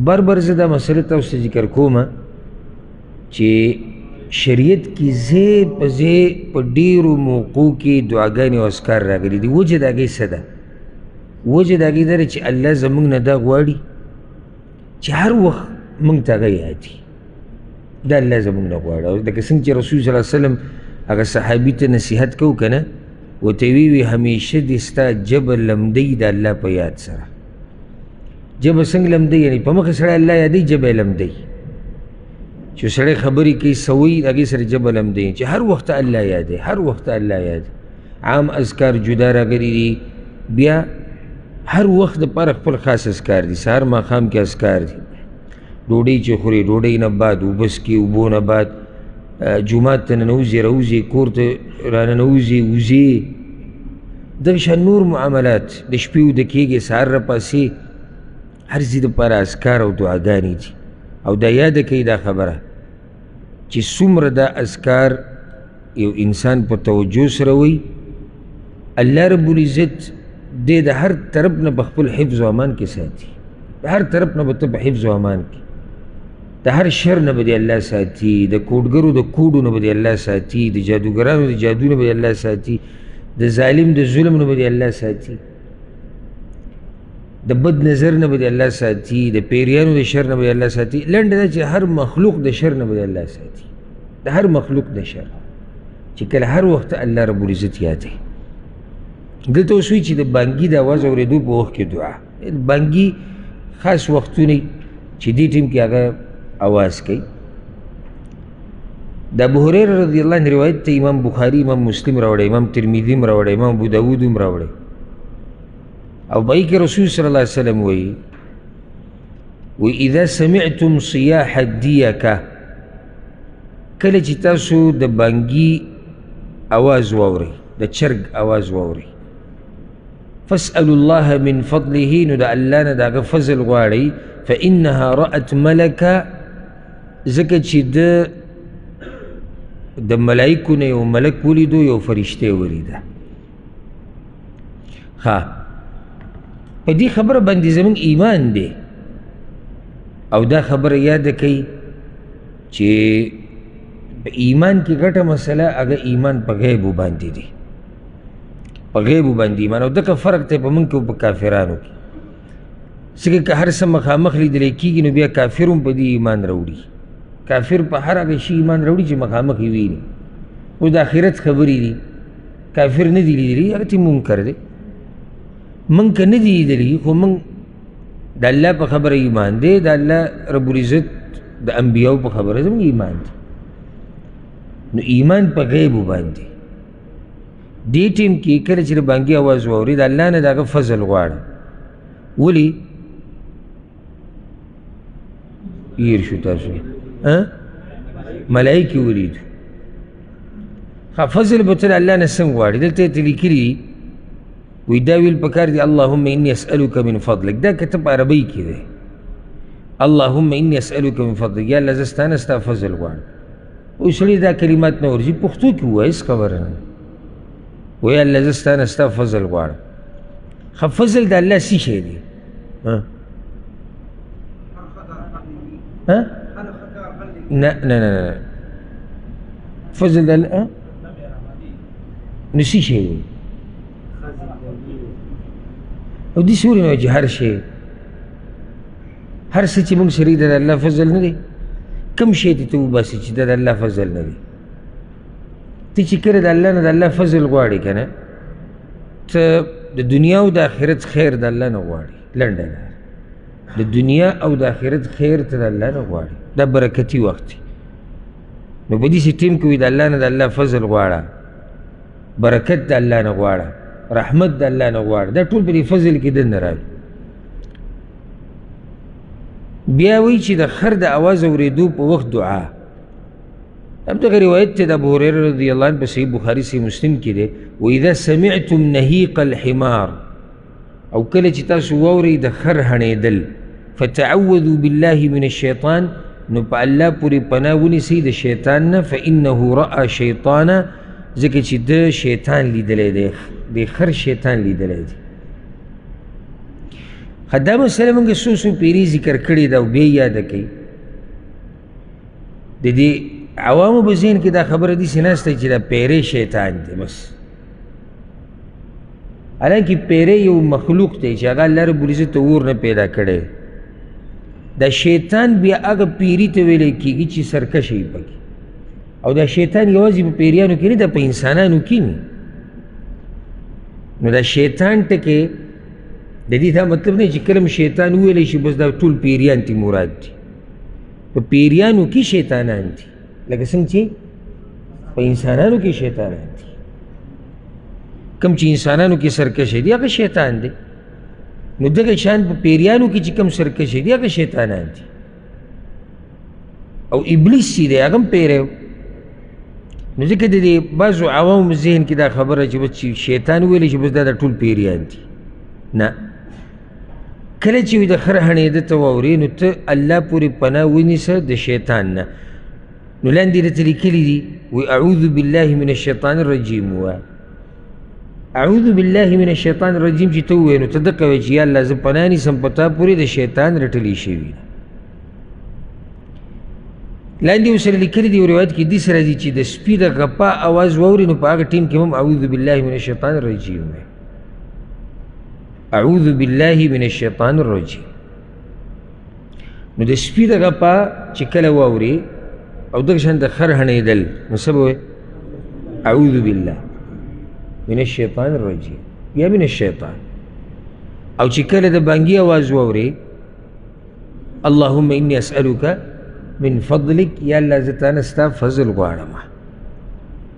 بر زه دا مسله تاسو ته ذکر کومه چې شریعت کې ځای په ځای په ډېرو موقعو کې دعاګانې او اذکار راغلي دي. وجه د هغې څه ده؟ وجه د هغې دا ده چې الله زموږ نه دا غواړي چې هر وخت موږ ته هغه یاد وي. دا الله زموږ نه غواړي. او لکه څنګه چې رسول صلی الله علیه وسلم هغه صحابي ته نصیحت کو که نه، ورته ویې همیشه دې ستا ژبه لمدی د الله په یاد سره. ژبه څنګه لمدی؟ یعنې په مخې سړی الله یادوي، ژبه یې لمدی. چې سړی خبرې کوي سوی هغې سره ژبه لمدی، چې هر وخت الله یادوي، هر وخت الله یادوي. عام اذکار جدا راغلي دي، بیا هر وخت دپاره خپل خاص اذکار دي. سهار ماښام کې اذکار دي. ډوډۍ چې خورې ډوډۍ نه بعد، اوبه څکې اوبو نه بعد، جومات ته ننوځې راوځې، کور ته راننوځې وځې، دغه شان نور معاملات. د شپې ویده کېږې، سهار راپاسې، هر ځای دپاره اذکار او دعاګانې دي. او دا یاده کوي دا خبره چې څومره دا اذکار یو انسان په توجه سره وایي، الله رب العزت دی د هر طرف نه په خپل حفظ و امان کې ساتي. د هر طرف نه به ته په حفظ و امان کې، د هر شر نه به دی الله ساتي، د کوډګرو د کوډو نه به دی الله ساتي، د جادوګرانو د جادو نه به دی الله ساتي، د ظالم د ظلم نه به دی الله ساتي، د بد نظر نه به دی الله ساتي، د پیریانو د شر نه به دی الله ساتي. لنډه دا چې هر مخلوق د شر نه به دی الله ساتي، د هر مخلوق د شر، چې کله هر وخت الله رب العزت یادوي. دلته اوس وایي چې د بانګي د اواز اورېدو په وخت کې دعا. بانګي خاص وختونه چې دې ټیم کې هغه اواز کوي. د ابو هريره رضی الله عنه روایت ته امام بخاري، امام مسلم راوړی، امام ترمذي هم راوړی، امام ابو داود هم راوړی. او بای کې رسول صلی الله علیه وسلم وایي اذا سمعتم صياح الدیکه، کله چې تاسو د بانګي اواز واورئ، د چرګ اواز واورئ، فاسألوا الله من فضله، نو د الله نه د هغه فضل غواړئ. فإنها رأت ملکه، ځکه چې د ملایکو نه یو ملک ولیدو، یو فرشته ولیده. ښه، په دې خبره باندې زموږ ایمان دی. او دا خبره یاده کوي چې په ایمان کې ګټه مسله هغه ایمان په غیبو باندې دی، په غیبو باندې ایمان. او دغه فرق دی په موږ کې او په کافرانو کې. ځکه که هر څه مخامخ لیدلی کېږي نو بیا کافر هم په دې ایمان راوړي. کافر په هر هغه شي ایمان راوړي چې مخامخ یې ویني. اوس د آخرت خبرې دي، کافر نه دي لیدلي، هغه ته منکر دی. موږ که نه دي لیدلي، خو موږ د الله په خبره ایمان دی، د الله رب العزت د انبیاو په خبره زموږ ایمان دی. نو ایمان په غیبو باندې دې ټیم کې کله چې د بانګي اواز واوري، د الله نه د هغه فضل غواړه. ولې هیر شو تاسو؟ ملایکې ولیدو. ښه، فضل به ته د الله نه څنګه غواړي؟ دلته یې لیکلي دي، وی دا ویل پکار دی اللهم انی اسألک من فضلک. دا کته په عربۍ کې دی، اللهم انی اسألک من فضلک، یا الله زه ستا نه ستا فضل غواړم. اوس سړي دا کلمات نه ورځي، پښتو کې ووایه، هېڅ خبره نه. وایه الله زه ستا نه ستا فضل غواړم. ښه، فضل د الله څه شی دی؟ نه نه نه نه، فضل د الله نو څه شی دی؟ او دې سوري نو چې هر شی، هر څه چې موږ سره د الله فضل نه دی. کوم شی ته ته وباسې چې د الله فضل نه دی؟ ته چې کله د الله نه د الله فضل غواړې که نه، ته د دنیا او د آخرت خیر د الله نه غواړې. لنډه لار، د دنیا او د آخرت خیر ته د الله نه غواړې. دا برکتي وخت دی. نو په دې ټیم کې وي د الله نه د الله فضل غواړه، برکت د الله نه غواړه، رحمت د الله نه غواړه. دا ټول په دې فضل کې دننه راځي. بیا وایي چې د خر د اواز اورېدو په وخت دعا. همدغه روایت ته د ابو هريره رضی الله عنه په صحیح بخاري صحیح مسلم کې دی، واذا سمعتم نهیق الحمار، او کله چې تاسو واورئ د خر هڼېدل، فتعوذوا بالله من الشیطان، نو په الله پورې پناه ونیسئ د شیطان نه. فانه رأى شیطانا، ځکه چې د شیطان لیدلی دی، د خر شیطان لیدلی دی. دا مسله موږ څو پیري ذکر کړې ده او بیا یې یاده کوي د دې عوامو په ذهن کې دا خبره داسې ناسته چې دا پیری شیطان دی بس حالانکه پیری یو مخلوق دی چې هغه الله رب العزت اور نه پیدا کړی دا شیطان بیا هغه پیري ته ویلی کېږي چې سرکشه وي پکې او دا شیطان یوازې په پیریانو کې نه ده په انسانانو کې نه نو دا شیطان ټکې د دې دا مطلب نه چې کله شیطان وویلی شي بس دا ټول پیریان تی مراد دي په پیریانو کې شیطانان دي لکه څنګه چې په انسانانو کې شیطانان دي کوم چې انسانانو کې سرکشه دي هغه شیطان دی نو دغه شان په پیریانو کې چې کوم سرکشه دي هغه شیطانان دي او ابلیس چې دی هغه هم پیری نو ځکه د دې بعضو عوامو ذهن کې دا خبره چې بس شیطان ویلی چې بس دا ټول پیریان دي نه کله چې د خر هڼېده ته واورې نو ته الله پورې پناه ونیسه د شیطان نه نو لاندې درته لیکلي دي وی اعوذ بالله من الشیطان الرجیم ووایه اعوذ بالله من الشیطان الرجیم چې ته ووایې نو ته دقه وایې چې یا الله زه پناه نیسم په تا پورې د شیطان رټلې شوي لاندې ورسره لیکلي دي یو روایت کې داسې راځي چې د سپي د غپا اواز واوري نو په هغه ټیم کې هم اعوذ بالله من الشیطان الرجیم وایي اعوذ بالله من الشیطان الرجیم نو د سپي د غپا چې کله واوري او دغه شان د خر هڼېدل نو څه به وایي اعوذ بالله من الشیطان الرجیم یا من الشیطان او چې کله د بانګي اواز واوري اللهم انی اسألک من فضلک یا الله زه تا نه ستا فضل غواړم